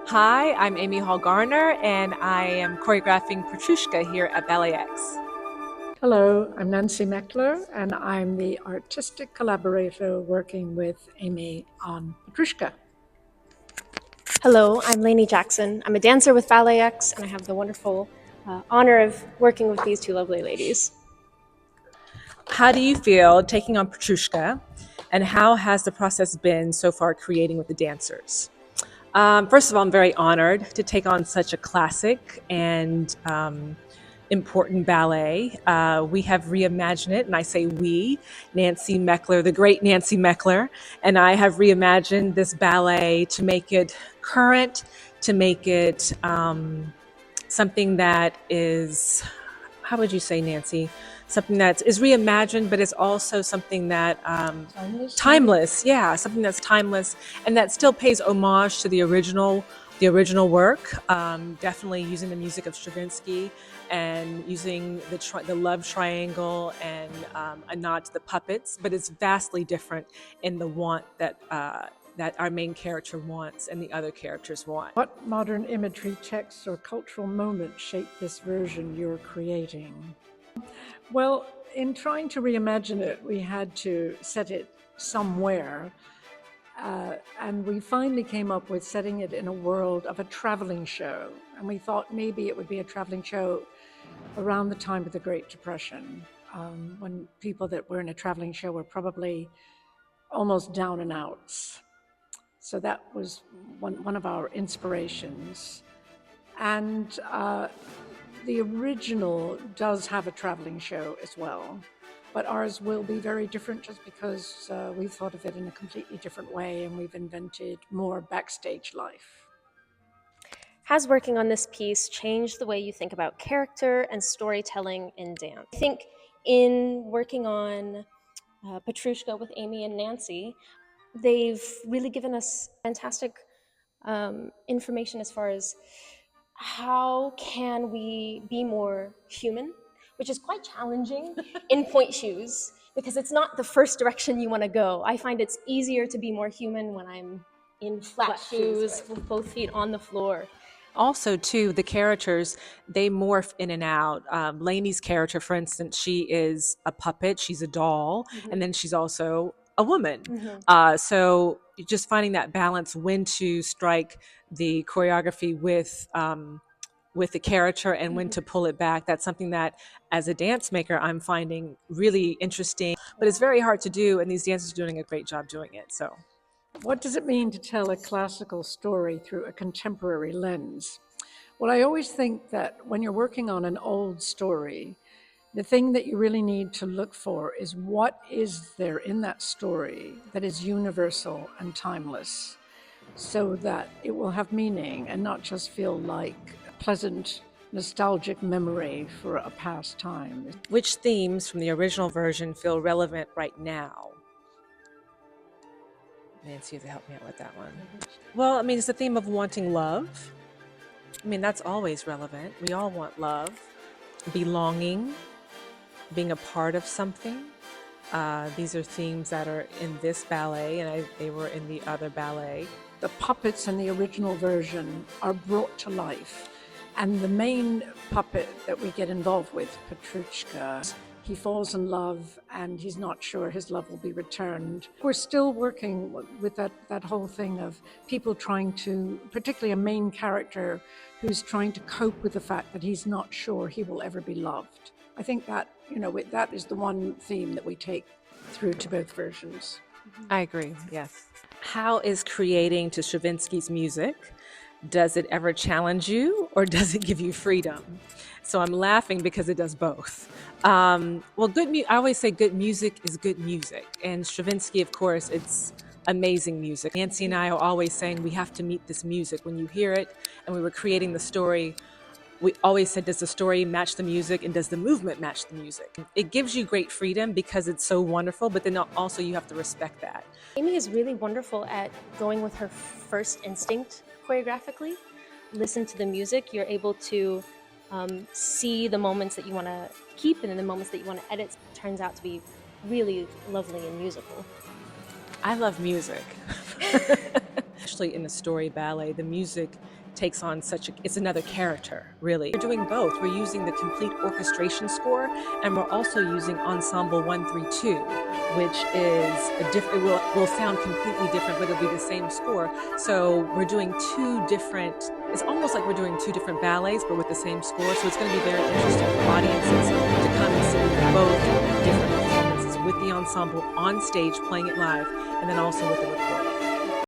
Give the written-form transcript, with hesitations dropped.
Hi, I'm Amy Hall Garner, and I am choreographing Petrushka here at BalletX. Hello, I'm Nancy Meckler, and I'm the artistic collaborator working with Amy on Petrushka. Hello, I'm Lanie Jackson. I'm a dancer with BalletX, and I have the wonderful honor of working with these two lovely ladies. How do you feel taking on Petrushka, and how has the process been so far creating with the dancers? First of all, I'm very honored to take on such a classic and important ballet. We have reimagined it, and I say we, Nancy Meckler, the great Nancy Meckler, and I have reimagined this ballet to make it current, to make it something that is, how would you say, Nancy? Something that is reimagined, but it's also something that timeless. Yeah, something that's timeless and that still pays homage to the original work. Definitely using the music of Stravinsky and using the love triangle and a nod to the puppets, but it's vastly different in the want that our main character wants and the other characters want. What modern imagery, texts, or cultural moments shape this version you're creating? Well, in trying to reimagine it, we had to set it somewhere. And we finally came up with setting it in a world of a traveling show. And we thought maybe it would be a traveling show around the time of the Great Depression, when people that were in a traveling show were probably almost down and outs. So that was one of our inspirations. And the original does have a traveling show as well, but ours will be very different just because we've thought of it in a completely different way and we've invented more backstage life. Has working on this piece changed the way you think about character and storytelling in dance? I think in working on Petrushka with Amy and Nancy, they've really given us fantastic information as far as how can we be more human, which is quite challenging in point shoes because it's not the first direction you want to go. I find it's easier to be more human when I'm in flat shoes with both feet on the floor. Also, too, the characters, they morph in and out. Lanie's character, for instance, she is a puppet, she's a doll, and then she's also a woman. So just finding that balance, when to strike the choreography with the character and when to pull it back. That's something that, as a dance maker, I'm finding really interesting, but it's very hard to do, and these dancers are doing a great job doing it. So. What does it mean to tell a classical story through a contemporary lens? Well, I always think that when you're working on an old story, the thing that you really need to look for is what is there in that story that is universal and timeless, so that it will have meaning and not just feel like a pleasant, nostalgic memory for a past time. Which themes from the original version feel relevant right now? Nancy, you have to help me out with that one. Well, I mean, it's the theme of wanting love. I mean, that's always relevant. We all want love, belonging, being a part of something. These are themes that are in this ballet, and they were in the other ballet. The puppets in the original version are brought to life. And the main puppet that we get involved with, Petrushka, he falls in love and he's not sure his love will be returned. We're still working with that whole thing of people trying to, particularly a main character who's trying to cope with the fact that he's not sure he will ever be loved. I think that, that is the one theme that we take through to both versions. I agree, yes. How is creating to Stravinsky's music? Does it ever challenge you or does it give you freedom? So I'm laughing because it does both. Well, I always say good music is good music. And Stravinsky, of course, it's amazing music. Nancy and I are always saying we have to meet this music. When you hear it, and we were creating the story, we always said, does the story match the music and does the movement match the music? It gives you great freedom because it's so wonderful, but then also you have to respect that. Amy is really wonderful at going with her first instinct choreographically. Listen to the music, you're able to see the moments that you want to keep and then the moments that you want to edit. It turns out to be really lovely and musical. I love music. especially in the story ballet, the music takes on it's another character, really. We're doing both. We're using the complete orchestration score, and we're also using ensemble 132, which is it will sound completely different, but it'll be the same score. So we're doing it's almost like we're doing two different ballets, but with the same score. So it's going to be very interesting for audiences to come and see both different performances with the ensemble on stage playing it live, and then also with the recording.